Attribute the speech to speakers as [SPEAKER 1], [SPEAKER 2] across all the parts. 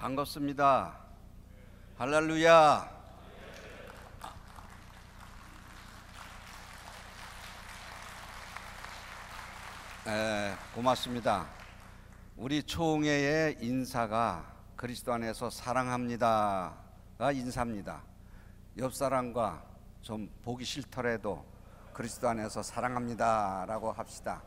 [SPEAKER 1] 반갑습니다. 할렐루야. 고맙습니다. 우리 총회의 인사가 그리스도 안에서 사랑합니다가 인사입니다. 옆 사람과 좀 보기 싫더라도 그리스도 안에서 사랑합니다라고 합시다.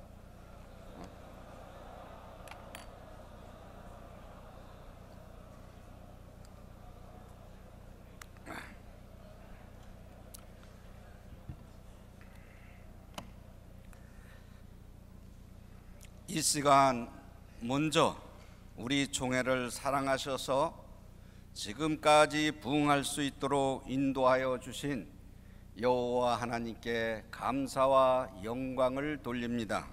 [SPEAKER 1] 이 시간 먼저 우리 총회를 사랑하셔서 지금까지 부응할 수 있도록 인도하여 주신 여호와 하나님께 감사와 영광을 돌립니다.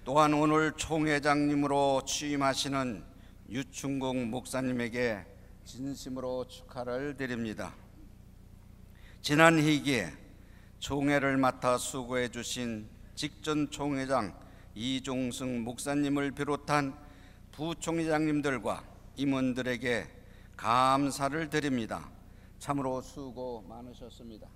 [SPEAKER 1] 또한 오늘 총회장님으로 취임하시는 유충국 목사님에게 진심으로 축하를 드립니다. 지난 희기에 총회를 맡아 수고해 주신 직전 총회장 이종승 목사님을 비롯한 부총회장님들과 임원들에게 감사를 드립니다. 참으로 수고 많으셨습니다.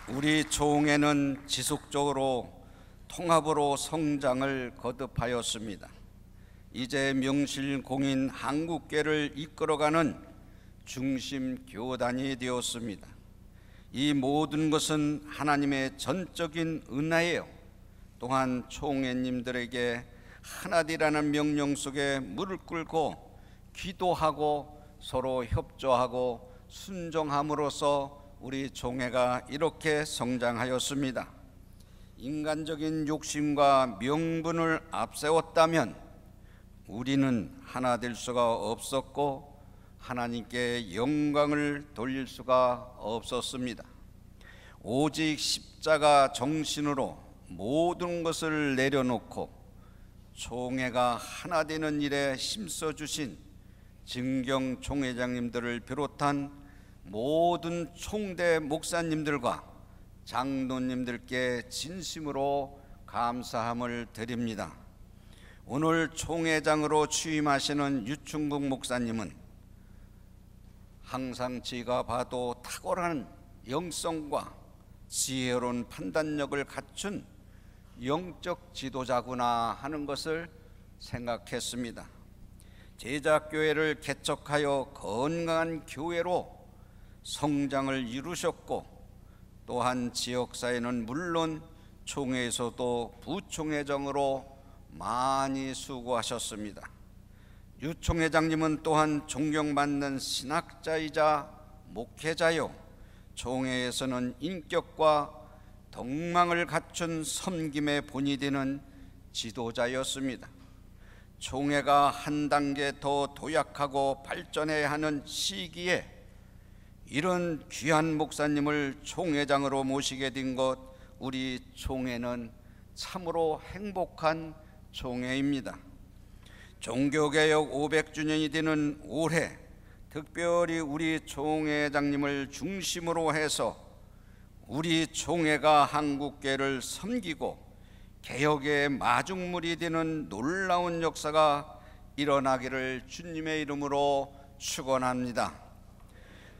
[SPEAKER 1] 우리 총회는 지속적으로 통합으로 성장을 거듭하였습니다. 이제 명실공히 한국계를 이끌어가는 중심 교단이 되었습니다. 이 모든 것은 하나님의 전적인 은혜예요. 또한 총회님들에게 하나되라는 명령 속에 무릎 꿇고 기도하고 서로 협조하고 순종함으로써 우리 총회가 이렇게 성장하였습니다. 인간적인 욕심과 명분을 앞세웠다면 우리는 하나 될 수가 없었고 하나님께 영광을 돌릴 수가 없었습니다. 오직 십자가 정신으로 모든 것을 내려놓고 총회가 하나 되는 일에 힘써주신 진경 총회장님들을 비롯한 모든 총대 목사님들과 장로님들께 진심으로 감사함을 드립니다. 오늘 총회장으로 취임하시는 유충국 목사님은 항상 제가 봐도 탁월한 영성과 지혜로운 판단력을 갖춘 영적 지도자구나 하는 것을 생각했습니다. 제자교회를 개척하여 건강한 교회로 성장을 이루셨고 또한 지역사회는 물론 총회에서도 부총회장으로 많이 수고하셨습니다. 유 총회장님은 또한 존경받는 신학자이자 목회자요 총회에서는 인격과 덕망을 갖춘 섬김의 본이 되는 지도자였습니다. 총회가 한 단계 더 도약하고 발전해야 하는 시기에 이런 귀한 목사님을 총회장으로 모시게 된 것, 우리 총회는 참으로 행복한 총회입니다. 종교개혁 500주년이 되는 올해 특별히 우리 총회장님을 중심으로 해서 우리 총회가 한국계를 섬기고 개혁의 마중물이 되는 놀라운 역사가 일어나기를 주님의 이름으로 축원합니다.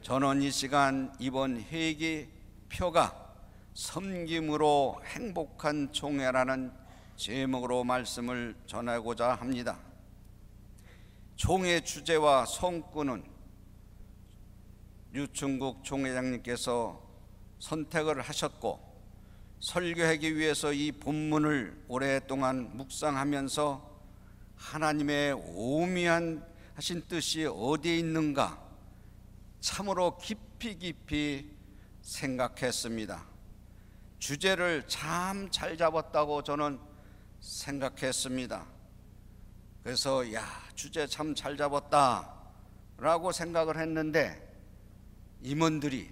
[SPEAKER 1] 저는 이 시간 이번 회기 표가 섬김으로 행복한 총회라는 제목으로 말씀을 전하고자 합니다. 총회 주제와 성구는 유충국 총회장님께서 선택을 하셨고 설교하기 위해서 이 본문을 오랫동안 묵상하면서 하나님의 오묘한 하신 뜻이 어디에 있는가 참으로 깊이 생각했습니다. 주제를 참 잘 잡았다고 저는 생각했습니다. 그래서 주제 참 잘 잡았다 라고 생각을 했는데 임원들이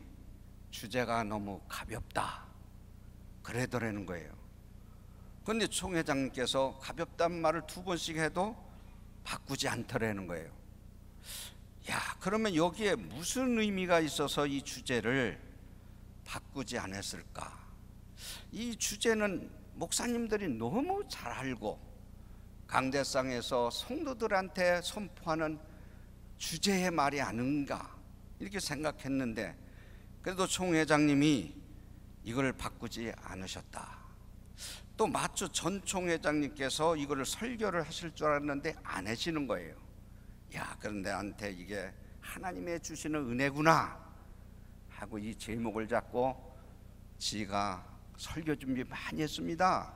[SPEAKER 1] 주제가 너무 가볍다 그러더라는 거예요. 그런데 총회장님께서 가볍다는 말을 2번씩 해도 바꾸지 않더라는 거예요. 그러면 여기에 무슨 의미가 있어서 이 주제를 바꾸지 않았을까? 이 주제는 목사님들이 너무 잘 알고 강대상에서 성도들한테 선포하는 주제의 말이 아닌가 이렇게 생각했는데, 그래도 총회장님이 이걸 바꾸지 않으셨다. 또 마추 전 총회장님께서 이거를 설교를 하실 줄 알았는데 안 하시는 거예요. 야, 그런데 나한테 이게 하나님의 주시는 은혜구나 하고 이 제목을 잡고 지가 설교 준비 많이 했습니다.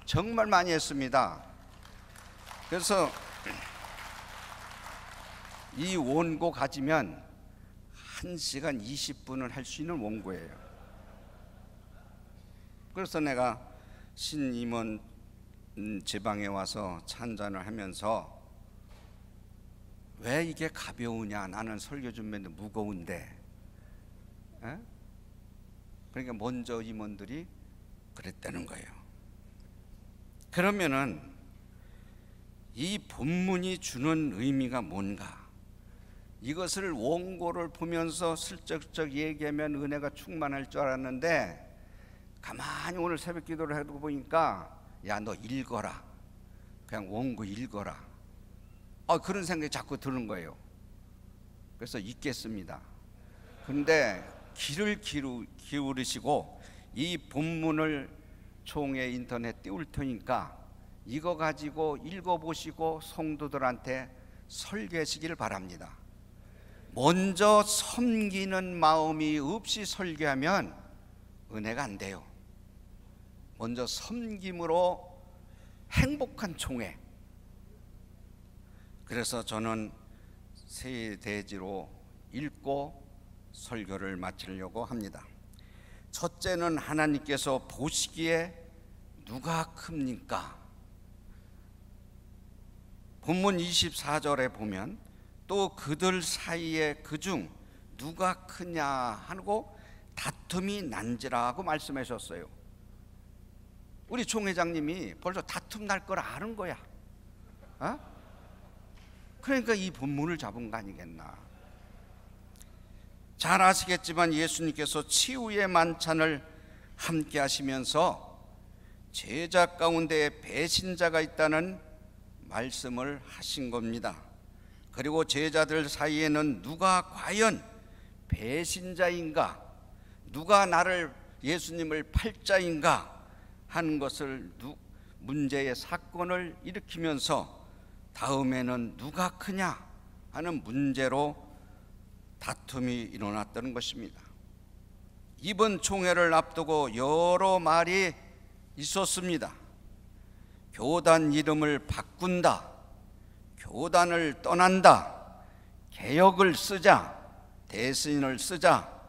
[SPEAKER 1] 정말 많이 했습니다. 그래서 이 원고 가지면 1시간 20분을 할 수 있는 원고예요. 그래서 내가 신임원 지방에 와서 찬잔을 하면서 왜 이게 가벼우냐, 나는 설교 준비인데 무거운데, 그러니까 먼저 임원들이 그랬다는 거예요. 그러면은 이 본문이 주는 의미가 뭔가, 이것을 원고를 보면서 슬쩍슬쩍 얘기하면 은혜가 충만할 줄 알았는데 가만히 오늘 새벽 기도를 해도 보니까 야, 너 읽어라, 그냥 원고 읽어라, 그런 생각이 자꾸 드는 거예요. 그래서 읽겠습니다. 근데 귀를 기울이시고 이 본문을 총회 인터넷 띄울 테니까 이거 가지고 읽어보시고 성도들한테 설교하시기를 바랍니다. 먼저 섬기는 마음이 없이 설교하면 은혜가 안 돼요. 먼저 섬김으로 행복한 총회. 그래서 저는 세 대지로 읽고 설교를 마치려고 합니다. 첫째는 하나님께서 보시기에 누가 큽니까? 본문 24절에 보면 또 그들 사이에 그중 누가 크냐 하고 다툼이 난지라고 말씀하셨어요. 우리 총회장님이 벌써 다툼 날 걸 아는 거야. 그러니까 이 본문을 잡은 거 아니겠나. 잘 아시겠지만 예수님께서 치유의 만찬을 함께 하시면서 제자 가운데 배신자가 있다는 말씀을 하신 겁니다. 그리고 제자들 사이에는 누가 과연 배신자인가, 누가 나를 예수님을 팔자인가 하는 것을 문제의 사건을 일으키면서 다음에는 누가 크냐 하는 문제로 다툼이 일어났다는 것입니다. 이번 총회를 앞두고 여러 말이 있었습니다. 교단 이름을 바꾼다, 교단을 떠난다, 개혁을 쓰자, 대신을 쓰자,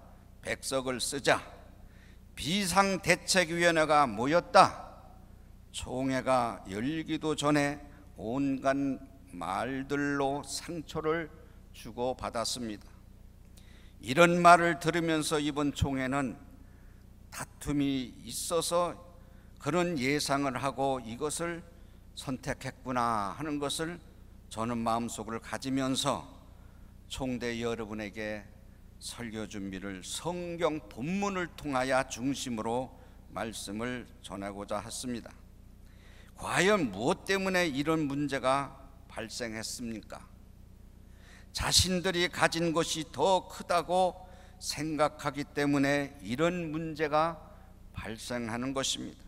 [SPEAKER 1] 백석을 쓰자, 비상대책위원회가 모였다, 총회가 열기도 전에 온갖 말들로 상처를 주고받았습니다. 이런 말을 들으면서 이번 총회는 다툼이 있어서 그런 예상을 하고 이것을 선택했구나 하는 것을 저는 마음속으로 가지면서 총대 여러분에게 설교 준비를 성경 본문을 통하여 중심으로 말씀을 전하고자 했습니다. 과연 무엇 때문에 이런 문제가 발생했습니까? 자신들이 가진 것이 더 크다고 생각하기 때문에 이런 문제가 발생하는 것입니다.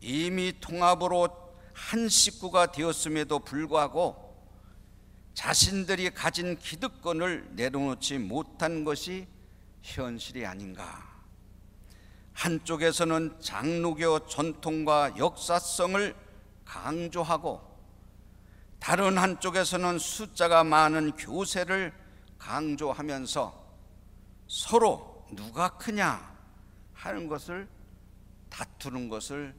[SPEAKER 1] 이미 통합으로 한 식구가 되었음에도 불구하고 자신들이 가진 기득권을 내려놓지 못한 것이 현실이 아닌가. 한쪽에서는 장로교 전통과 역사성을 강조하고 다른 한쪽에서는 숫자가 많은 교세를 강조하면서 서로 누가 크냐 하는 것을 다투는 것을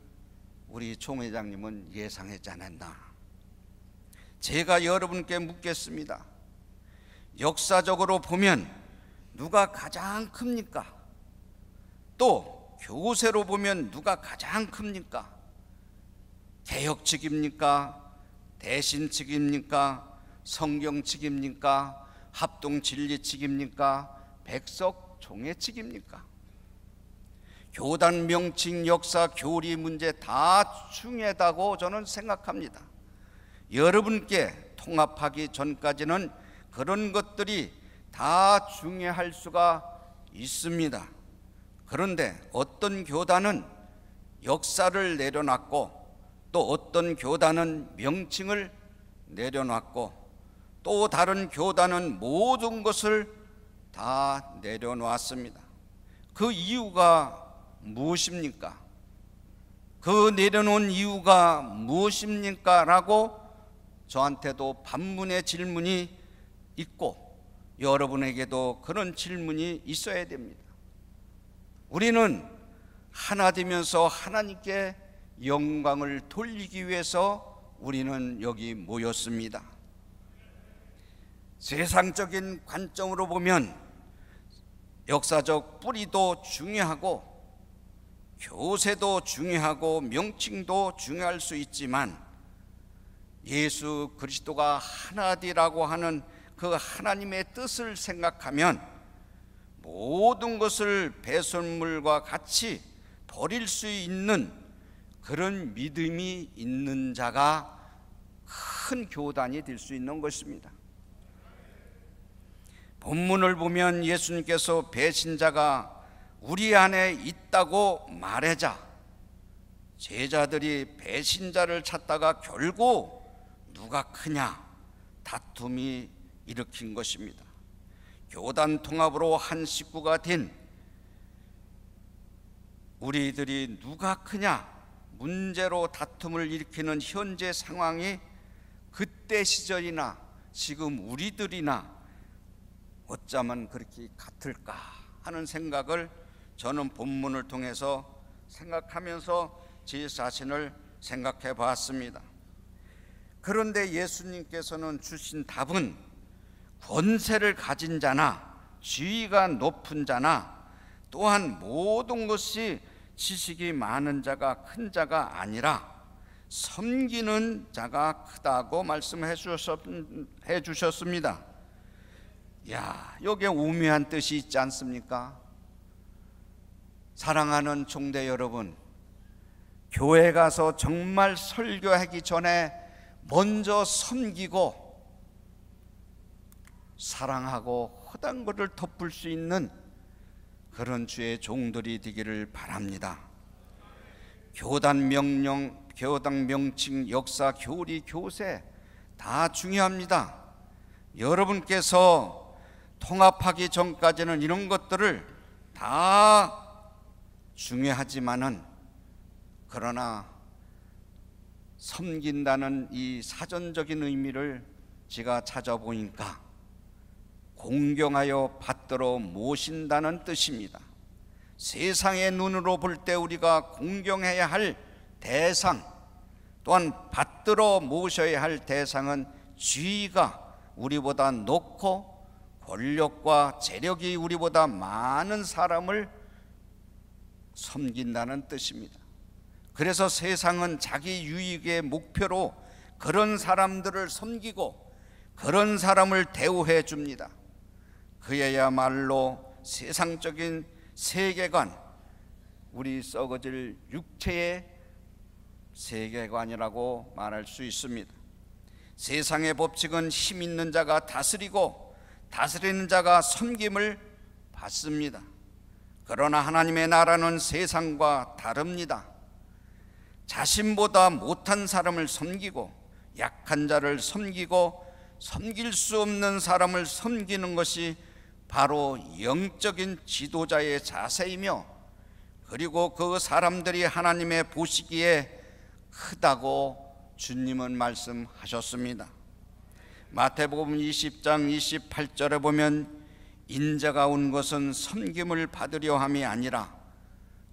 [SPEAKER 1] 우리 총회장님은 예상했지 않았나. 제가 여러분께 묻겠습니다. 역사적으로 보면 누가 가장 큽니까? 또 교세로 보면 누가 가장 큽니까? 개혁 측입니까? 대신 측입니까? 성경 측입니까? 합동 진리 측입니까? 백석 총회 측입니까? 교단 명칭, 역사, 교리 문제 다 중요하다고 저는 생각합니다. 여러분께 통합하기 전까지는 그런 것들이 다 중요할 수가 있습니다. 그런데 어떤 교단은 역사를 내려놨고, 또 어떤 교단은 명칭을 내려놨고, 또 다른 교단은 모든 것을 다 내려놓았습니다. 그 이유가 무엇입니까? 그 내려놓은 이유가 무엇입니까? 라고 저한테도 반문의 질문이 있고, 여러분에게도 그런 질문이 있어야 됩니다. 우리는 하나 되면서 하나님께 영광을 돌리기 위해서 우리는 여기 모였습니다. 세상적인 관점으로 보면 역사적 뿌리도 중요하고, 교세도 중요하고, 명칭도 중요할 수 있지만, 예수 그리스도가 하나되라고 하는 그 하나님의 뜻을 생각하면 모든 것을 배설물과 같이 버릴 수 있는 그런 믿음이 있는 자가 큰 교단이 될 수 있는 것입니다. 본문을 보면 예수님께서 배신자가 우리 안에 있다고 말하자 제자들이 배신자를 찾다가 결국 누가 크냐 다툼이 일으킨 것입니다. 교단 통합으로 한 식구가 된 우리들이 누가 크냐 문제로 다툼을 일으키는 현재 상황이 그때 시절이나 지금 우리들이나 어쩌면 그렇게 같을까 하는 생각을 저는 본문을 통해서 생각하면서 제 자신을 생각해 봤습니다. 그런데 예수님께서는 주신 답은 권세를 가진 자나 지위가 높은 자나 또한 모든 것이 지식이 많은 자가 큰 자가 아니라 섬기는 자가 크다고 말씀해 주셨습니다. 여기에 오묘한 뜻이 있지 않습니까? 사랑하는 총대 여러분, 교회 가서 정말 설교하기 전에 먼저 섬기고 사랑하고 허당거를 덮을 수 있는 그런 주의 종들이 되기를 바랍니다. 교단 명령, 교단 명칭, 역사, 교리, 교세 다 중요합니다. 여러분께서 통합하기 전까지는 이런 것들을 다 중요하지만은, 그러나 섬긴다는 이 사전적인 의미를 제가 찾아보니까 공경하여 받들어 모신다는 뜻입니다. 세상의 눈으로 볼 때 우리가 공경해야 할 대상, 또한 받들어 모셔야 할 대상은 지위가 우리보다 높고 권력과 재력이 우리보다 많은 사람을 섬긴다는 뜻입니다. 그래서 세상은 자기 유익의 목표로 그런 사람들을 섬기고 그런 사람을 대우해 줍니다. 그야말로 세상적인 세계관, 우리 썩어질 육체의 세계관이라고 말할 수 있습니다. 세상의 법칙은 힘 있는 자가 다스리고 다스리는 자가 섬김을 받습니다. 그러나 하나님의 나라는 세상과 다릅니다. 자신보다 못한 사람을 섬기고 약한 자를 섬기고 섬길 수 없는 사람을 섬기는 것이 바로 영적인 지도자의 자세이며, 그리고 그 사람들이 하나님의 보시기에 크다고 주님은 말씀하셨습니다. 마태복음 20장 28절에 보면 인자가 온 것은 섬김을 받으려 함이 아니라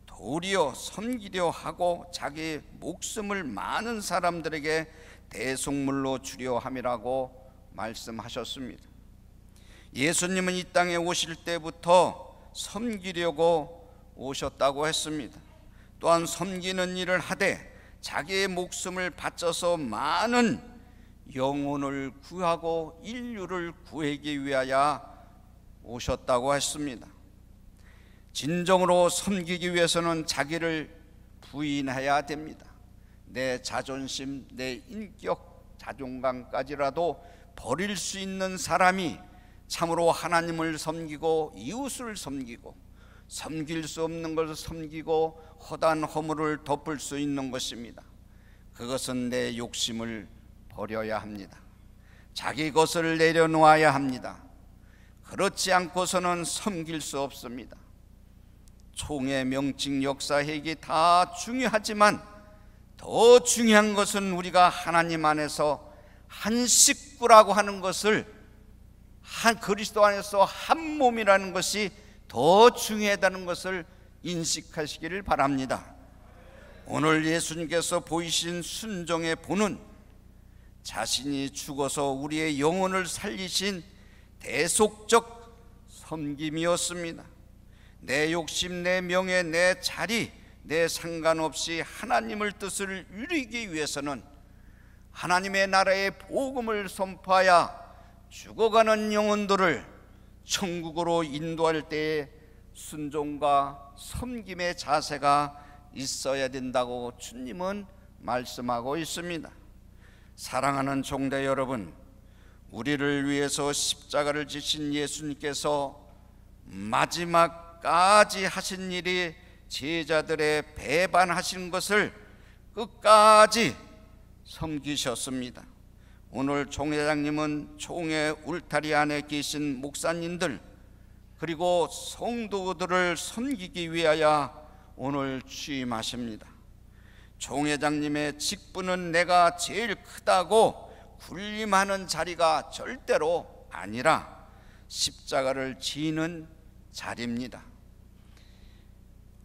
[SPEAKER 1] 도리어 섬기려 하고 자기 목숨을 많은 사람들에게 대속물로 주려 함이라고 말씀하셨습니다. 예수님은 이 땅에 오실 때부터 섬기려고 오셨다고 했습니다. 또한 섬기는 일을 하되 자기의 목숨을 바쳐서 많은 영혼을 구하고 인류를 구하기 위하여 오셨다고 했습니다. 진정으로 섬기기 위해서는 자기를 부인해야 됩니다. 내 자존심, 내 인격, 자존감까지라도 버릴 수 있는 사람이 참으로 하나님을 섬기고 이웃을 섬기고 섬길 수 없는 것을 섬기고 허다한 허물을 덮을 수 있는 것입니다. 그것은 내 욕심을 버려야 합니다. 자기 것을 내려놓아야 합니다. 그렇지 않고서는 섬길 수 없습니다. 총회, 명칭, 역사, 회기 다 중요하지만 더 중요한 것은 우리가 하나님 안에서 한 식구라고 하는 것을, 한 그리스도 안에서 한 몸이라는 것이 더 중요하다는 것을 인식하시기를 바랍니다. 오늘 예수님께서 보이신 순종의 본은 자신이 죽어서 우리의 영혼을 살리신 대속적 섬김이었습니다. 내 욕심, 내 명예, 내 자리, 내 상관없이 하나님의 뜻을 이루기 위해서는 하나님의 나라의 복음을 선포하여 죽어가는 영혼들을 천국으로 인도할 때에 순종과 섬김의 자세가 있어야 된다고 주님은 말씀하고 있습니다. 사랑하는 종대 여러분, 우리를 위해서 십자가를 지신 예수님께서 마지막까지 하신 일이 제자들의 배반하신 것을 끝까지 섬기셨습니다. 오늘 총회장님은 총회 울타리 안에 계신 목사님들 그리고 성도들을 섬기기 위하여 오늘 취임하십니다. 총회장님의 직분은 내가 제일 크다고 군림하는 자리가 절대로 아니라 십자가를 지는 자리입니다.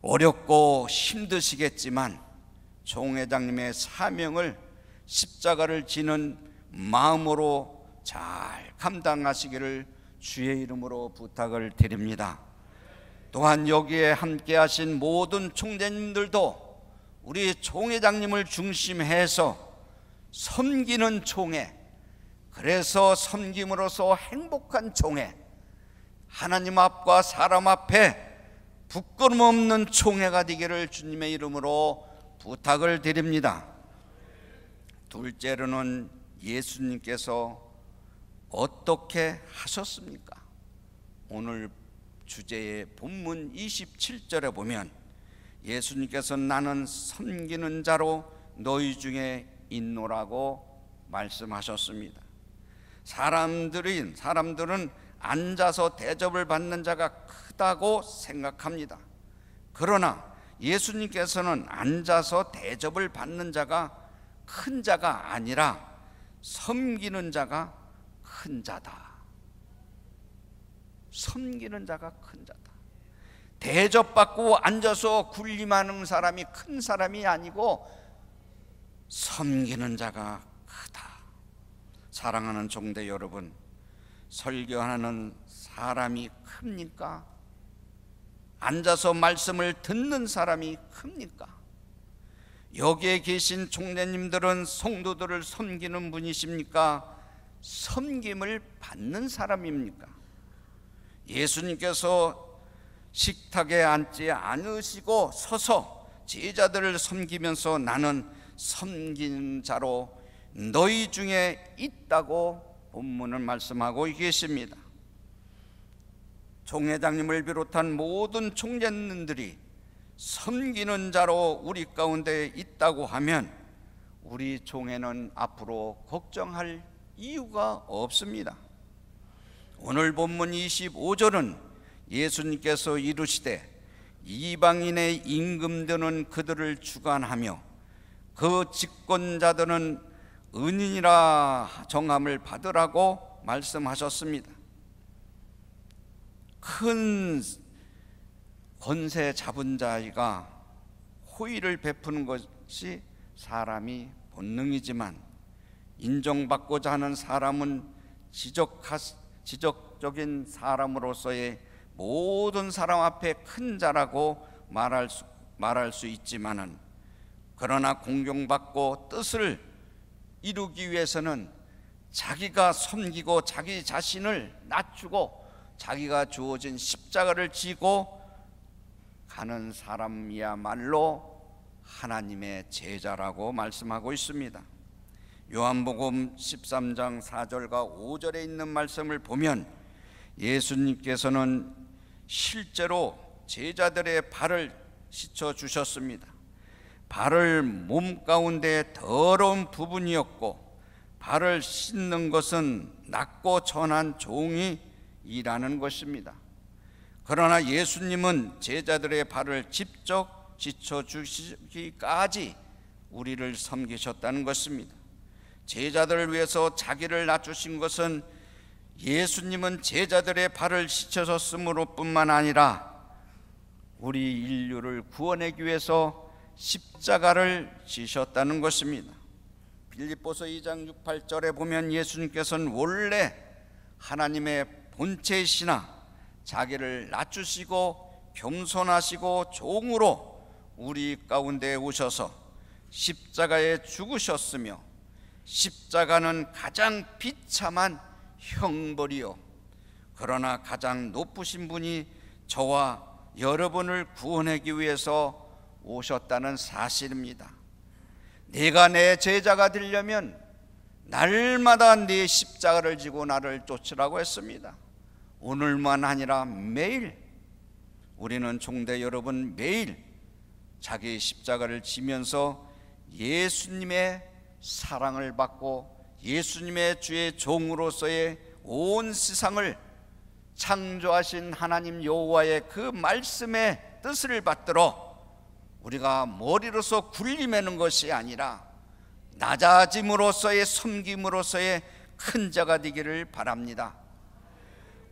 [SPEAKER 1] 어렵고 힘드시겠지만 총회장님의 사명을 십자가를 지는 마음으로 잘 감당하시기를 주의 이름으로 부탁을 드립니다. 또한 여기에 함께 하신 모든 총회님들도 우리 총회장님을 중심해서 섬기는 총회, 그래서 섬김으로써 행복한 총회, 하나님 앞과 사람 앞에 부끄럼 없는 총회가 되기를 주님의 이름으로 부탁을 드립니다. 둘째로는 예수님께서 어떻게 하셨습니까? 오늘 주제의 본문 27절에 보면 예수님께서 나는 섬기는 자로 너희 중에 있노라고 말씀하셨습니다. 사람들은 앉아서 대접을 받는 자가 크다고 생각합니다. 그러나 예수님께서는 앉아서 대접을 받는 자가 큰 자가 아니라 섬기는 자가 큰 자다. 섬기는 자가 큰 자다. 대접받고 앉아서 군림하는 사람이 큰 사람이 아니고 섬기는 자가 크다. 사랑하는 종대 여러분, 설교하는 사람이 큽니까? 앉아서 말씀을 듣는 사람이 큽니까? 여기에 계신 총회님들은 성도들을 섬기는 분이십니까? 섬김을 받는 사람입니까? 예수님께서 식탁에 앉지 않으시고 서서 제자들을 섬기면서 나는 섬기는 자로 너희 중에 있다고 본문을 말씀하고 계십니다. 총회장님을 비롯한 모든 총회님들이 섬기는 자로 우리 가운데 있다고 하면 우리 총회는 앞으로 걱정할 이유가 없습니다. 오늘 본문 25절은 예수님께서 이르시되 이방인의 임금들은 그들을 주관하며 그 집권자들은 은인이라 정함을 받으라고 말씀하셨습니다. 큰 권세 잡은 자가 호의를 베푸는 것이 사람이 본능이지만 인정받고자 하는 사람은 지적적인 사람으로서의 모든 사람 앞에 큰 자라고 말할 수 있지만은 그러나 공경받고 뜻을 이루기 위해서는 자기가 섬기고 자기 자신을 낮추고 자기가 주어진 십자가를 지고 가는 사람이야말로 하나님의 제자라고 말씀하고 있습니다. 요한복음 13장 4절과 5절에 있는 말씀을 보면 예수님께서는 실제로 제자들의 발을 씻어 주셨습니다. 발을 몸 가운데 더러운 부분이었고 발을 씻는 것은 낮고 천한 종이 일하는 것입니다. 그러나 예수님은 제자들의 발을 직접 씻어 주시기까지 우리를 섬기셨다는 것입니다. 제자들을 위해서 자기를 낮추신 것은 예수님은 제자들의 발을 씻으셨으므로 뿐만 아니라 우리 인류를 구원하기 위해서 십자가를 지셨다는 것입니다. 빌립보서 2장 6, 8절에 보면 예수님께서는 원래 하나님의 본체이시나 자기를 낮추시고 겸손하시고 종으로 우리 가운데 오셔서 십자가에 죽으셨으며 십자가는 가장 비참한 형벌이요 그러나 가장 높으신 분이 저와 여러분을 구원하기 위해서 오셨다는 사실입니다. 내가 내 제자가 되려면 날마다 네 십자가를 지고 나를 쫓으라고 했습니다. 오늘만 아니라 매일 우리는 총대 여러분 매일 자기 십자가를 지면서 예수님의 사랑을 받고 예수님의 주의 종으로서의 온 세상을 창조하신 하나님 여호와의 그 말씀의 뜻을 받들어 우리가 머리로서 군림하는 것이 아니라 낮아짐으로써의 섬김으로써의 큰 자가 되기를 바랍니다.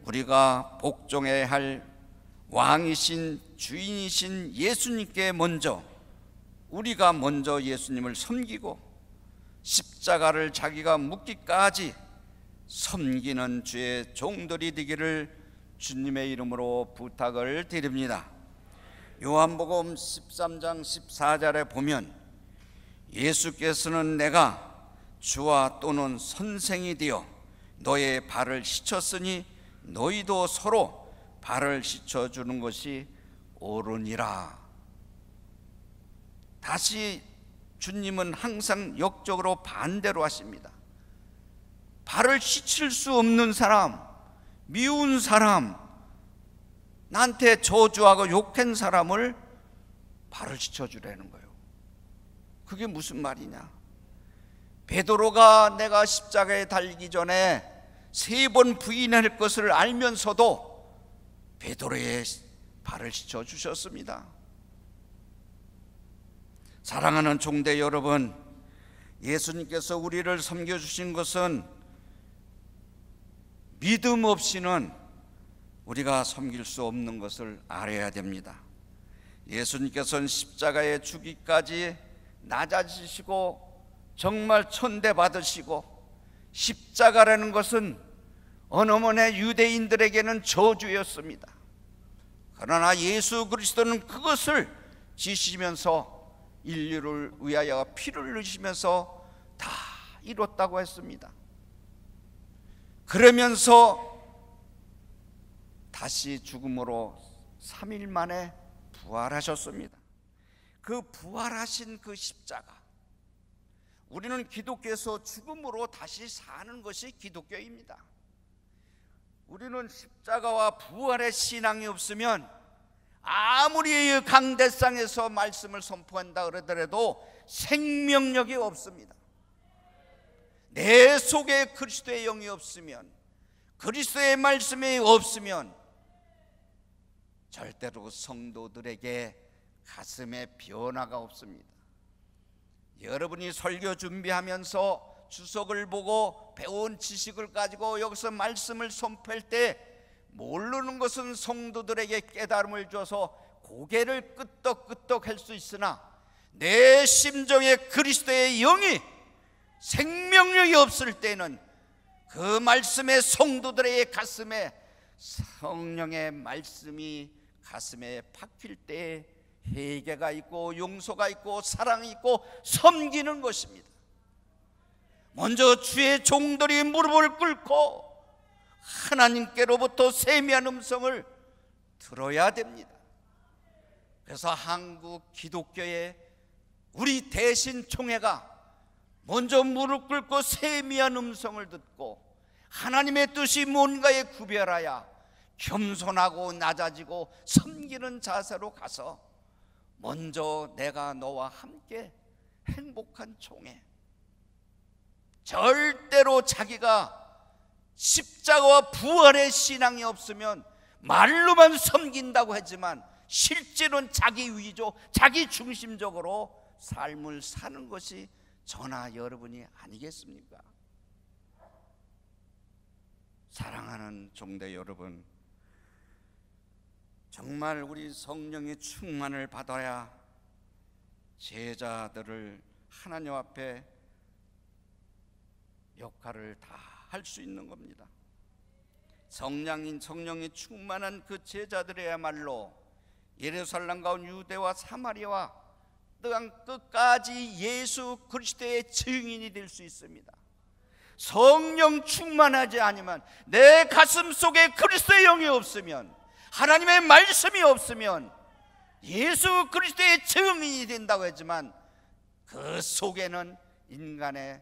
[SPEAKER 1] 우리가 복종해야 할 왕이신 주인이신 예수님께 우리가 먼저 예수님을 섬기고 십자가를 자기가 묻기까지 섬기는 주의 종들이 되기를 주님의 이름으로 부탁을 드립니다. 요한복음 13장 14절에 보면 예수께서는 내가 주와 또는 선생이 되어 너의 발을 씻었으니 너희도 서로 발을 씻어주는 것이 옳으니라. 다시 주님은 항상 역적으로 반대로 하십니다. 발을 씻을 수 없는 사람, 미운 사람, 나한테 저주하고 욕한 사람을 발을 씻어주라는 거예요. 그게 무슨 말이냐? 베드로가 내가 십자가에 달리기 전에 3번 부인할 것을 알면서도 베드로의 발을 씻어주셨습니다. 사랑하는 종대 여러분, 예수님께서 우리를 섬겨주신 것은 믿음 없이는 우리가 섬길 수 없는 것을 알아야 됩니다. 예수님께서는 십자가에 죽기까지 낮아지시고 정말 천대받으시고, 십자가라는 것은 어느 번의 유대인들에게는 저주였습니다. 그러나 예수 그리스도는 그것을 지시면서 인류를 위하여 피를 흘리시면서 다 이뤘다고 했습니다. 그러면서 다시 죽음으로 3일 만에 부활하셨습니다. 그 부활하신 그 십자가, 우리는 기독교에서 죽음으로 다시 사는 것이 기독교입니다. 우리는 십자가와 부활의 신앙이 없으면 아무리 강대상에서 말씀을 선포한다 그러더라도 생명력이 없습니다. 내 속에 그리스도의 영이 없으면, 그리스도의 말씀이 없으면 절대로 성도들에게 가슴에 변화가 없습니다. 여러분이 설교 준비하면서 주석을 보고 배운 지식을 가지고 여기서 말씀을 선포할 때 모르는 것은 성도들에게 깨달음을 줘서 고개를 끄덕끄덕 할 수 있으나 내 심정에 그리스도의 영이 생명력이 없을 때는 그 말씀의 성도들의 가슴에 성령의 말씀이 가슴에 박힐 때 회개가 있고 용서가 있고 사랑이 있고 섬기는 것입니다. 먼저 주의 종들이 무릎을 꿇고 하나님께로부터 세미한 음성을 들어야 됩니다. 그래서 한국 기독교의 우리 대신총회가 먼저 무릎 꿇고 세미한 음성을 듣고 하나님의 뜻이 뭔가에 구별하여 겸손하고 낮아지고 섬기는 자세로 가서 먼저 내가 너와 함께 행복한 총회, 절대로 자기가 십자가와 부활의 신앙이 없으면 말로만 섬긴다고 하지만 실제로는 자기 위조, 자기 중심적으로 삶을 사는 것이 저나 여러분이 아니겠습니까? 사랑하는 종대 여러분, 정말 우리 성령의 충만을 받아야 제자들을 하나님 앞에 역할을 다 할 수 있는 겁니다. 성령이 충만한 그 제자들이야말로 예루살렘과 유대와 사마리아와 땅 끝까지 예수 그리스도의 증인이 될 수 있습니다. 성령 충만하지 않으면, 내 가슴 속에 그리스도의 영이 없으면, 하나님의 말씀이 없으면 예수 그리스도의 증인이 된다고 했지만 그 속에는 인간의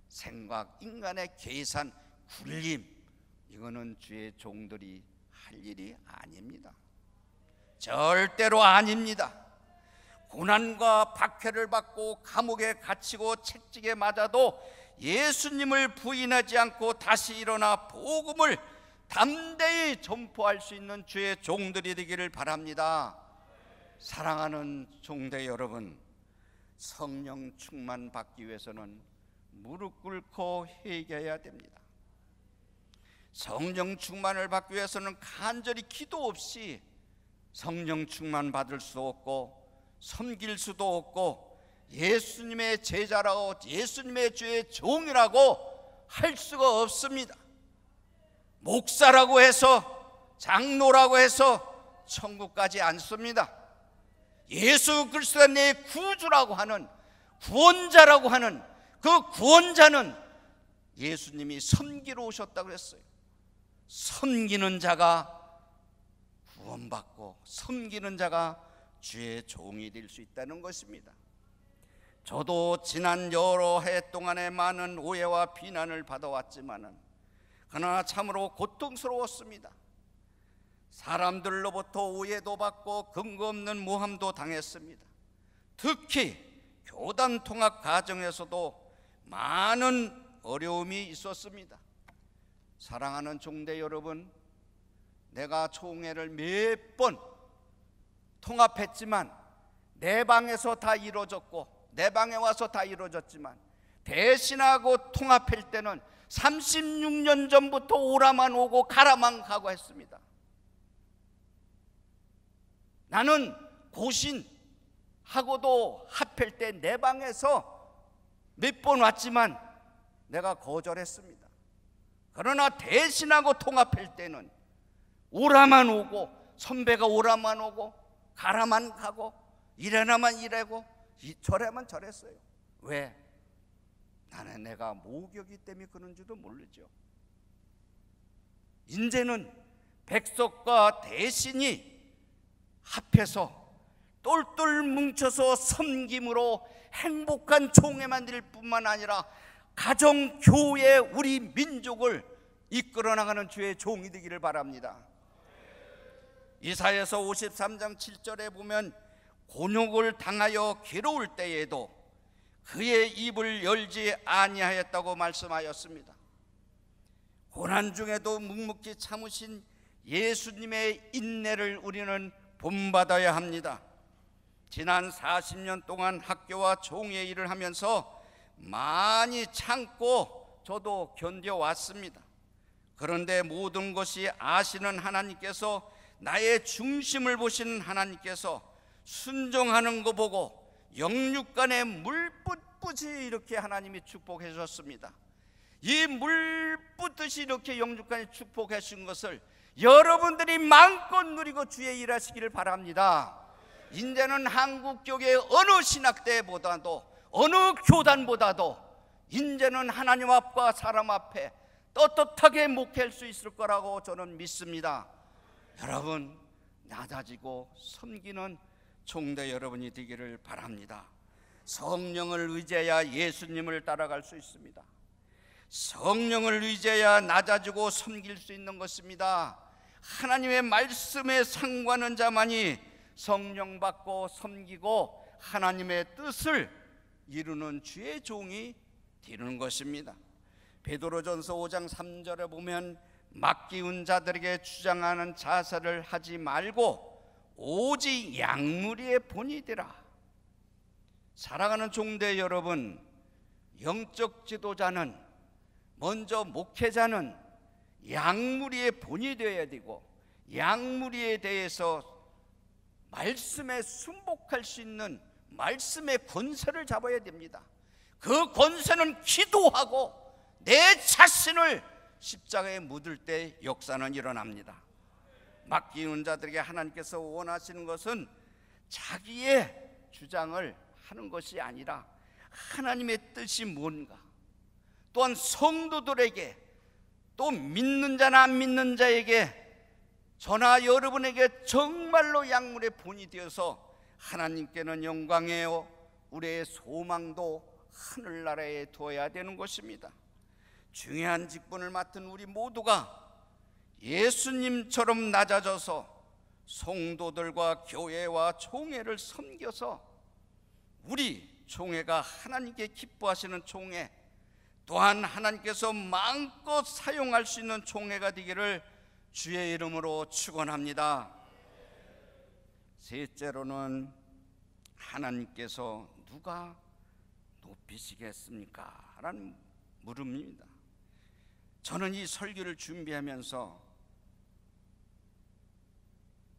[SPEAKER 1] 생각, 인간의 계산, 굴림, 이거는 주의 종들이 할 일이 아닙니다. 절대로 아닙니다. 고난과 박해를 받고 감옥에 갇히고 채찍에 맞아도 예수님을 부인하지 않고 다시 일어나 복음을 담대히 전포할 수 있는 주의 종들이 되기를 바랍니다. 사랑하는 종대 여러분, 성령 충만 받기 위해서는 무릎 꿇고 회개해야 됩니다. 성령 충만을 받기 위해서는 간절히 기도 없이 성령 충만 받을 수 없고 섬길 수도 없고 예수님의 제자라고, 예수님의 주의 종이라고 할 수가 없습니다. 목사라고 해서, 장로라고 해서 천국 가지 않습니다. 예수 그리스도가 내 구주라고 하는, 구원자라고 하는 그 구원자는 예수님이 섬기러 오셨다고 그랬어요. 섬기는 자가 구원받고 섬기는 자가 주의 종이 될 수 있다는 것입니다. 저도 지난 여러 해 동안에 많은 오해와 비난을 받아왔지만은 그러나 참으로 고통스러웠습니다. 사람들로부터 오해도 받고 근거 없는 모함도 당했습니다. 특히 교단 통합 과정에서도 많은 어려움이 있었습니다. 사랑하는 종대 여러분, 내가 총회를 몇 번 통합했지만 내 방에서 다 이루어졌고 내 방에 와서 다 이루어졌지만 대신하고 통합할 때는 36년 전부터 오라만 오고 가라만 가고 했습니다. 나는 고신하고도 합할 때 내 방에서 몇 번 왔지만 내가 거절했습니다. 그러나 대신하고 통합할 때는 오라만 오고, 선배가 오라만 오고 가라만 가고 이래나만 이래고 저래만 저랬어요. 왜? 나는 내가 모교기 때문에 그런지도 모르죠. 이제는 백석과 대신이 합해서 똘똘 뭉쳐서 섬김으로 행복한 총회 만들 뿐만 아니라 가정, 교회, 우리 민족을 이끌어 나가는 주의 종이 되기를 바랍니다. 이사야서 53장 7절에 보면 곤욕을 당하여 괴로울 때에도 그의 입을 열지 아니하였다고 말씀하였습니다. 고난 중에도 묵묵히 참으신 예수님의 인내를 우리는 본받아야 합니다. 지난 40년 동안 학교와 종의 일을 하면서 많이 참고 저도 견뎌왔습니다. 그런데 모든 것이 아시는 하나님께서, 나의 중심을 보시는 하나님께서 순종하는 거 보고 영육간에 물붓듯이 이렇게 하나님이 축복해 주셨습니다. 이 물붓듯이 이렇게 영육간에 축복해 주신 것을 여러분들이 마음껏 누리고 주의 일하시기를 바랍니다. 이제는 한국교회 어느 신학대보다도 어느 교단보다도 이제는 하나님 앞과 사람 앞에 떳떳하게 목회할 수 있을 거라고 저는 믿습니다. 여러분, 낮아지고 섬기는 총대 여러분이 되기를 바랍니다. 성령을 의지해야 예수님을 따라갈 수 있습니다. 성령을 의지해야 낮아지고 섬길 수 있는 것입니다. 하나님의 말씀에 상관한 자만이 성령 받고 섬기고 하나님의 뜻을 이루는 주의 종이 되는 것입니다. 베드로전서 5장 3절에 보면 맡기운 자들에게 주장하는 자세를 하지 말고 오직 양무리의 본이 되라. 사랑하는 종대 여러분, 영적 지도자는, 먼저 목회자는 양무리의 본이 되어야 되고, 양무리에 대해서 말씀에 순복할 수 있는 말씀의 권세를 잡아야 됩니다. 그 권세는 기도하고 내 자신을 십자가에 묻을 때 역사는 일어납니다. 맡기는 자들에게 하나님께서 원하시는 것은 자기의 주장을 하는 것이 아니라 하나님의 뜻이 뭔가, 또한 성도들에게, 또 믿는 자나 안 믿는 자에게, 저나 여러분에게 정말로 양물의 본이 되어서 하나님께는 영광이요 우리의 소망도 하늘나라에 두어야 되는 것입니다. 중요한 직분을 맡은 우리 모두가 예수님처럼 낮아져서 성도들과 교회와 총회를 섬겨서 우리 총회가 하나님께 기뻐하시는 총회, 또한 하나님께서 마음껏 사용할 수 있는 총회가 되기를 주의 이름으로 축원합니다. 셋째로는 하나님께서 누가 높이시겠습니까? 라는 물음입니다. 저는 이 설교를 준비하면서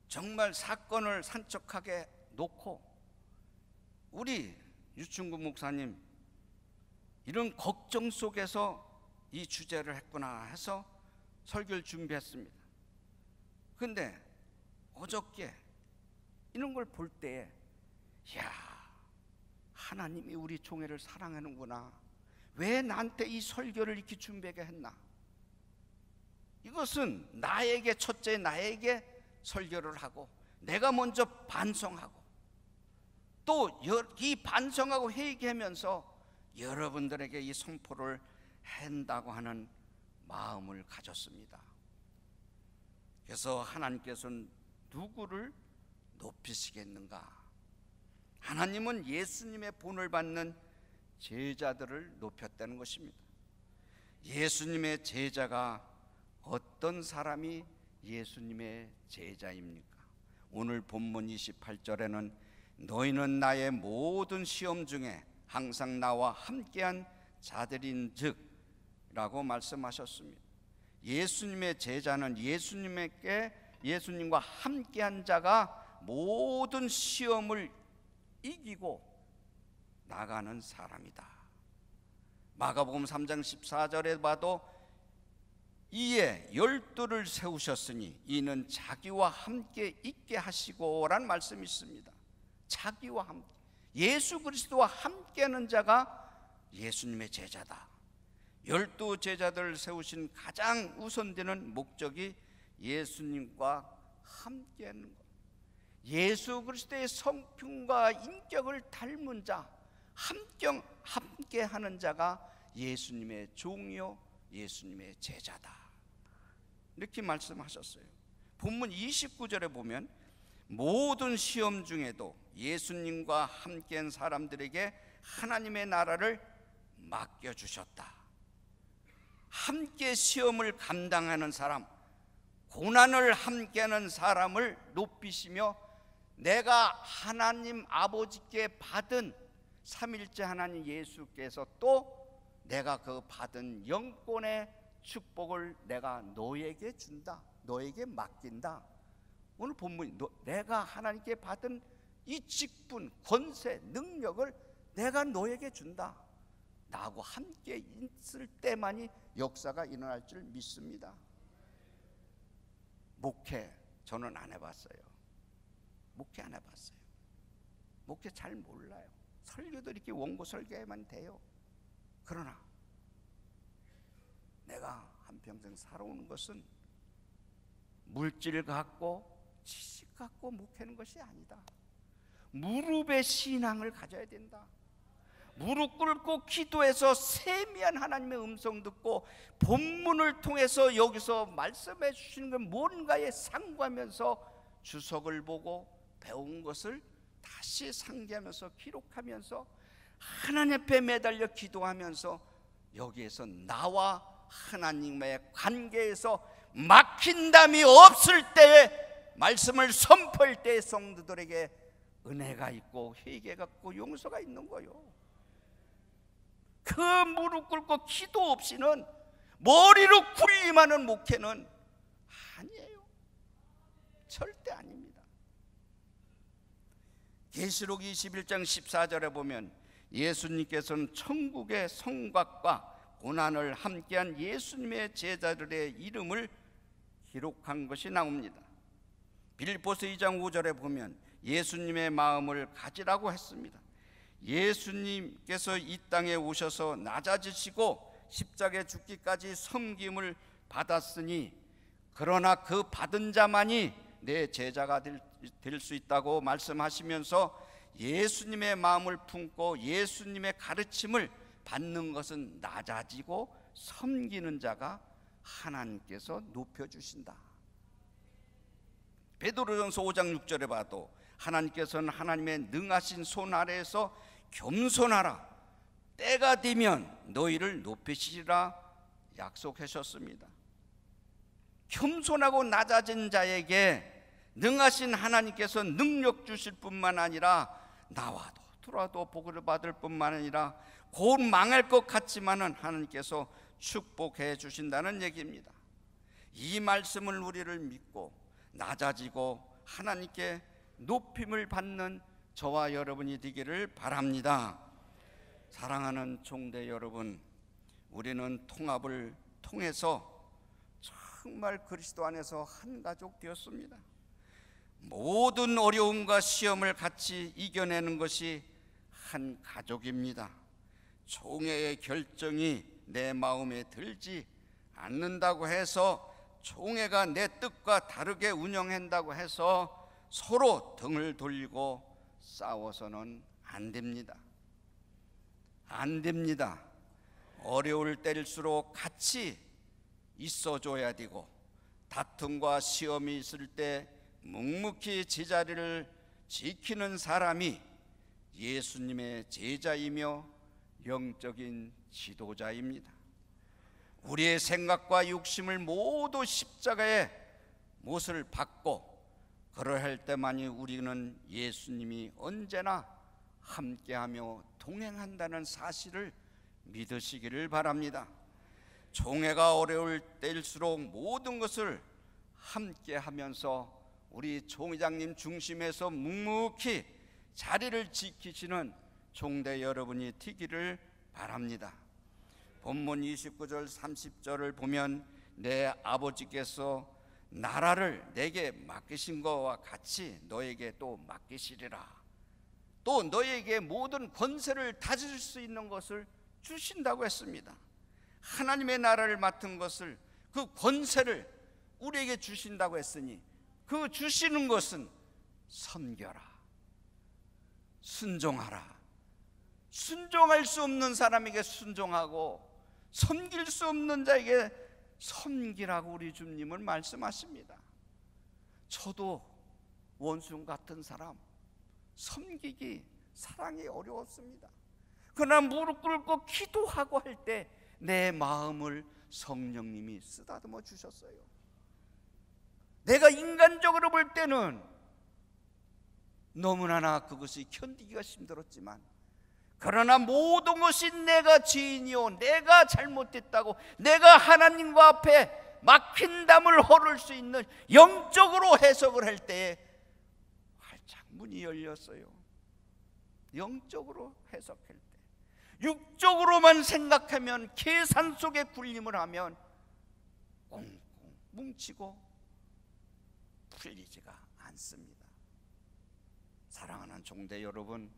[SPEAKER 1] 정말 사건을 산적하게 놓고 우리 유충구 목사님 이런 걱정 속에서 이 주제를 했구나 해서 설교를 준비했습니다. 근데 어저께 이런 걸 볼 때에, 야, 하나님이 우리 총회를 사랑하는구나. 왜 나한테 이 설교를 이렇게 준비하게 했나? 이것은 나에게, 첫째 나에게 설교를 하고 내가 먼저 반성하고 또 이 반성하고 회개하면서 여러분들에게 이 선포를 한다고 하는 마음을 가졌습니다. 그래서 하나님께서는 누구를 높이시겠는가? 하나님은 예수님의 본을 받는 제자들을 높였다는 것입니다. 예수님의 제자가 어떤 사람이 예수님의 제자입니까? 오늘 본문 28절에는 너희는 나의 모든 시험 중에 항상 나와 함께한 자들인즉 라고 말씀하셨습니다. 예수님의 제자는 예수님과 함께한 자가 모든 시험을 이기고 나가는 사람이다. 마가복음 3장 14절에 봐도 이에 12를 세우셨으니 이는 자기와 함께 있게 하시고 라는 말씀이 있습니다. 자기와 함께, 예수 그리스도와 함께하는 자가 예수님의 제자다. 12 제자들을 세우신 가장 우선되는 목적이 예수님과 함께하는 것, 예수 그리스도의 성품과 인격을 닮은 자, 함께하는 자가 예수님의 종이요 예수님의 제자다, 이렇게 말씀하셨어요. 본문 29절에 보면 모든 시험 중에도 예수님과 함께한 사람들에게 하나님의 나라를 맡겨주셨다. 함께 시험을 감당하는 사람, 고난을 함께하는 사람을 높이시며 내가 하나님 아버지께 받은 삼일째 하나님 예수께서 또 내가 그 받은 영권의 축복을 내가 너에게 준다, 너에게 맡긴다. 오늘 본문이 내가 하나님께 받은 이 직분, 권세, 능력을 내가 너에게 준다. 나하고 함께 있을 때만이 역사가 일어날 줄 믿습니다. 목회 저는 안 해봤어요. 목회 안 해봤어요. 목회 잘 몰라요. 설교도 이렇게 원고 설교해만 돼요. 그러나 내가 한평생 살아오는 것은 물질 갖고 지식 갖고 목회하는 것이 아니다. 무릎의 신앙을 가져야 된다. 무릎 꿇고 기도해서 세미한 하나님의 음성 듣고 본문을 통해서 여기서 말씀해 주시는 건 뭔가에 상고하면서 주석을 보고 배운 것을 다시 상기하면서 기록하면서 하나님 앞에 매달려 기도하면서 여기에서 나와 하나님의 관계에서 막힌담이 없을 때에 말씀을 선포할 때에 성도들에게 은혜가 있고 회개가 있고 용서가 있는 거요. 그 무릎 꿇고 기도 없이는 머리로 군림하는 목회는 아니에요. 절대 아닙니다. 계시록 21장 14절에 보면 예수님께서는 천국의 성곽과 고난을 함께한 예수님의 제자들의 이름을 기록한 것이 나옵니다. 빌립보서 2장 5절에 보면 예수님의 마음을 가지라고 했습니다. 예수님께서 이 땅에 오셔서 낮아지시고 십자가에 죽기까지 섬김을 받았으니 그러나 그 받은 자만이 내 제자가 될 수 있다고 말씀하시면서 예수님의 마음을 품고 예수님의 가르침을 받는 것은 낮아지고 섬기는 자가 하나님께서 높여주신다. 베드로전서 5장 6절에 봐도 하나님께서는 하나님의 능하신 손 아래에서 겸손하라, 때가 되면 너희를 높이시리라 약속하셨습니다. 겸손하고 낮아진 자에게 능하신 하나님께서 능력 주실 뿐만 아니라 나와도 들어와도 복을 받을 뿐만 아니라 곧 망할 것 같지만은 하나님께서 축복해 주신다는 얘기입니다. 이 말씀을 우리를 믿고 낮아지고 하나님께 높임을 받는 저와 여러분이 되기를 바랍니다. 사랑하는 종대 여러분, 우리는 통합을 통해서 정말 그리스도 안에서 한 가족 되었습니다. 모든 어려움과 시험을 같이 이겨내는 것이 한 가족입니다. 총회의 결정이 내 마음에 들지 않는다고 해서 총회가 내 뜻과 다르게 운영한다고 해서 서로 등을 돌리고 싸워서는 안 됩니다. 안 됩니다. 어려울 때일수록 같이 있어줘야 되고 다툼과 시험이 있을 때 묵묵히 제자리를 지키는 사람이 예수님의 제자이며 영적인 지도자입니다. 우리의 생각과 욕심을 모두 십자가의 못을 받고 그러할 때만이 우리는 예수님이 언제나 함께하며 동행한다는 사실을 믿으시기를 바랍니다. 총회가 어려울 때일수록 모든 것을 함께하면서 우리 총회장님 중심에서 묵묵히 자리를 지키시는 종대 여러분이 되기를 바랍니다. 본문 29절 30절을 보면 내 아버지께서 나라를 내게 맡기신 것과 같이 너에게 또 맡기시리라. 또 너에게 모든 권세를 다스릴 수 있는 것을 주신다고 했습니다. 하나님의 나라를 맡은 것을, 그 권세를 우리에게 주신다고 했으니 그 주시는 것은 섬겨라, 순종하라. 순종할 수 없는 사람에게 순종하고 섬길 수 없는 자에게 섬기라고 우리 주님은 말씀하십니다. 저도 원수 같은 사람 섬기기, 사랑이 어려웠습니다. 그러나 무릎 꿇고 기도하고 할 때 내 마음을 성령님이 쓰다듬어 주셨어요. 내가 인간적으로 볼 때는 너무나 그것이 견디기가 힘들었지만, 그러나 모든 것이 내가 죄인이요 내가 잘못됐다고, 내가 하나님과 앞에 막힌 담을 헐을 수 있는 영적으로 해석을 할 때에 활짝 문이 열렸어요. 영적으로 해석할 때. 육적으로만 생각하면, 계산 속에 굴림을 하면 꽁꽁 뭉치고 풀리지가 않습니다. 사랑하는 종대 여러분,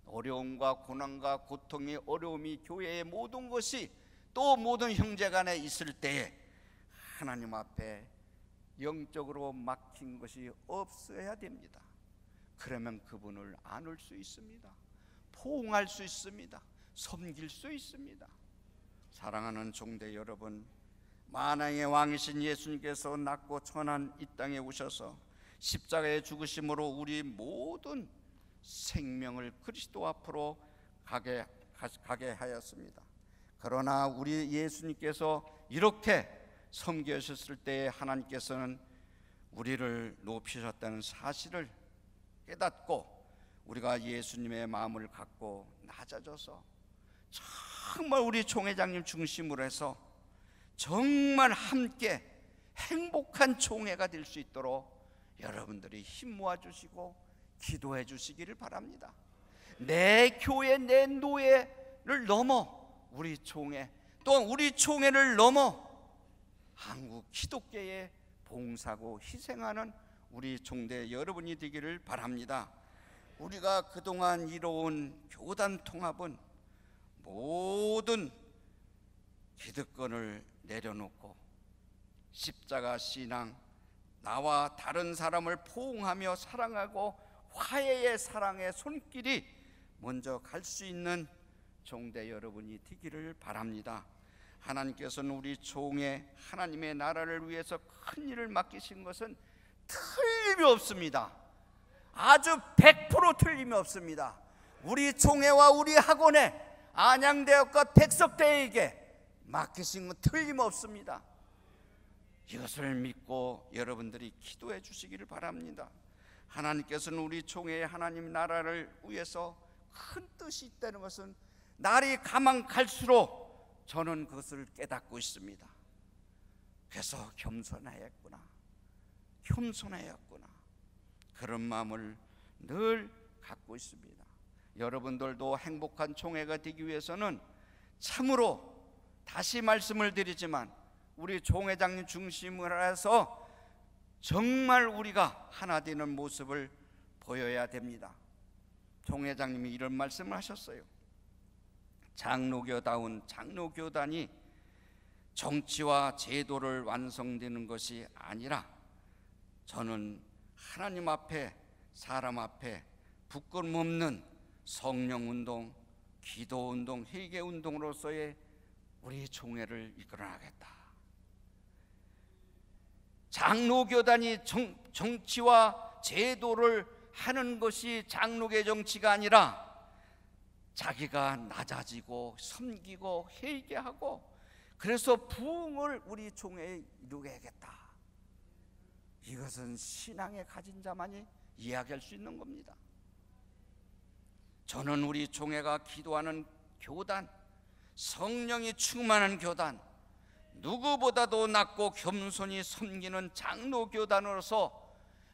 [SPEAKER 1] 어려움과 고난과 고통이, 어려움이 교회의 모든 것이, 또 모든 형제간에 있을 때에 하나님 앞에 영적으로 막힌 것이 없어야 됩니다. 그러면 그분을 안을 수 있습니다. 포옹할 수 있습니다. 섬길 수 있습니다. 사랑하는 종대 여러분, 만왕의 왕이신 예수님께서 낮고 천한 이 땅에 오셔서 십자가의 죽으심으로 우리 모든 생명을 그리스도 앞으로 가게 하였습니다. 그러나 우리 예수님께서 이렇게 섬기셨을 때 하나님께서는 우리를 높이셨다는 사실을 깨닫고 우리가 예수님의 마음을 갖고 낮아져서 정말 우리 총회장님 중심으로 해서 정말 함께 행복한 총회가 될 수 있도록 여러분들이 힘 모아주시고 기도해 주시기를 바랍니다. 내 교회, 내 노예를 넘어 우리 총회, 또한 우리 총회를 넘어 한국 기독교에 봉사하고 희생하는 우리 종대 여러분이 되기를 바랍니다. 우리가 그동안 이뤄온 교단 통합은 모든 기득권을 내려놓고 십자가 신앙, 나와 다른 사람을 포옹하며 사랑하고 화해의 사랑의 손길이 먼저 갈 수 있는 종대 여러분이 되기를 바랍니다. 하나님께서는 우리 종에 하나님의 나라를 위해서 큰 일을 맡기신 것은 틀림이 없습니다. 아주 100% 틀림이 없습니다. 우리 총회와 우리 학원에 안양대학과 백석대에게 맡기신 건 틀림없습니다. 이것을 믿고 여러분들이 기도해 주시기를 바랍니다. 하나님께서는 우리 총회의 하나님 나라를 위해서 큰 뜻이 있다는 것은 날이 가면 갈수록 저는 그것을 깨닫고 있습니다. 그래서 겸손해야겠구나, 그런 마음을 늘 갖고 있습니다. 여러분들도 행복한 총회가 되기 위해서는 참으로 다시 말씀을 드리지만 우리 총회장님 중심으로 해서 정말 우리가 하나 되는 모습을 보여야 됩니다. 총회장님이 이런 말씀을 하셨어요. 장로교다운 장로교단이 정치와 제도를 완성되는 것이 아니라 저는 하나님 앞에 사람 앞에 부끄럼 없는 성령운동, 기도운동, 회개운동으로서의 우리 총회를 이끌어나가겠다. 장로교단이 정치와 제도를 하는 것이 장로교 정치가 아니라 자기가 낮아지고 섬기고 회개하고 그래서 부흥을 우리 총회에 이루게하겠다. 이것은 신앙에 가진 자만이 이야기할 수 있는 겁니다. 저는 우리 총회가 기도하는 교단, 성령이 충만한 교단, 누구보다도 낮고 겸손히 섬기는 장로교단으로서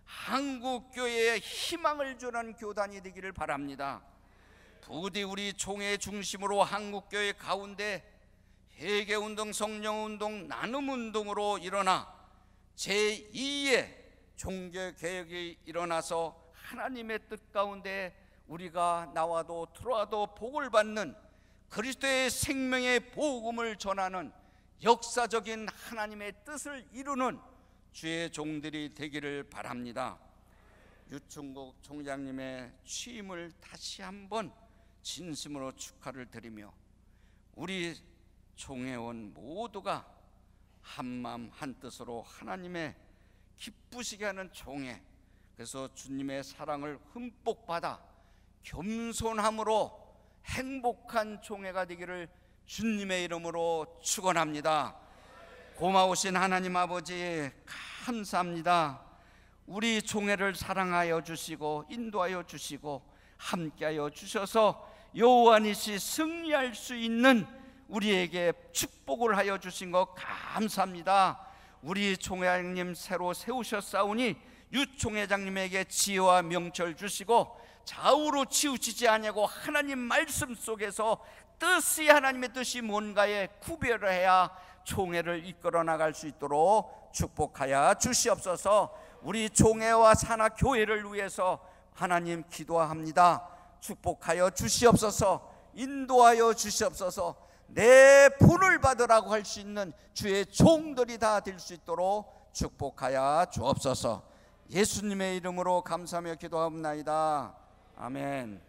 [SPEAKER 1] 한국교회에 희망을 주는 교단이 되기를 바랍니다. 부디 우리 총회 중심으로 한국교회 가운데 회개운동, 성령운동, 나눔운동으로 일어나 제2의 종교개혁이 일어나서 하나님의 뜻 가운데 우리가 나와도 들어와도 복을 받는 그리스도의 생명의 복음을 전하는 역사적인 하나님의 뜻을 이루는 주의 종들이 되기를 바랍니다. 유충국 총장님의 취임을 다시 한번 진심으로 축하를 드리며 우리 총회원 모두가 한마음 한뜻으로 하나님의 기쁘시게 하는 총회, 그래서 주님의 사랑을 흠뻑 받아 겸손함으로 행복한 총회가 되기를 주님의 이름으로 축원합니다. 고마우신 하나님 아버지 감사합니다. 우리 총회를 사랑하여 주시고 인도하여 주시고 함께하여 주셔서 여호와니시 승리할 수 있는 우리에게 축복을 하여 주신 것 감사합니다. 우리 총회장님 새로 세우셨사오니 유총회장님에게 지혜와 명철 주시고 좌우로 치우치지 아니하고 하나님 말씀 속에서 뜻이 하나님의 뜻이 뭔가에 구별을 해야 총회를 이끌어 나갈 수 있도록 축복하여 주시옵소서. 우리 총회와 산하교회를 위해서 하나님 기도합니다. 축복하여 주시옵소서. 인도하여 주시옵소서. 내 본을 받으라고 할 수 있는 주의 종들이 다 될 수 있도록 축복하여 주옵소서. 예수님의 이름으로 감사하며 기도하옵나이다. 아멘.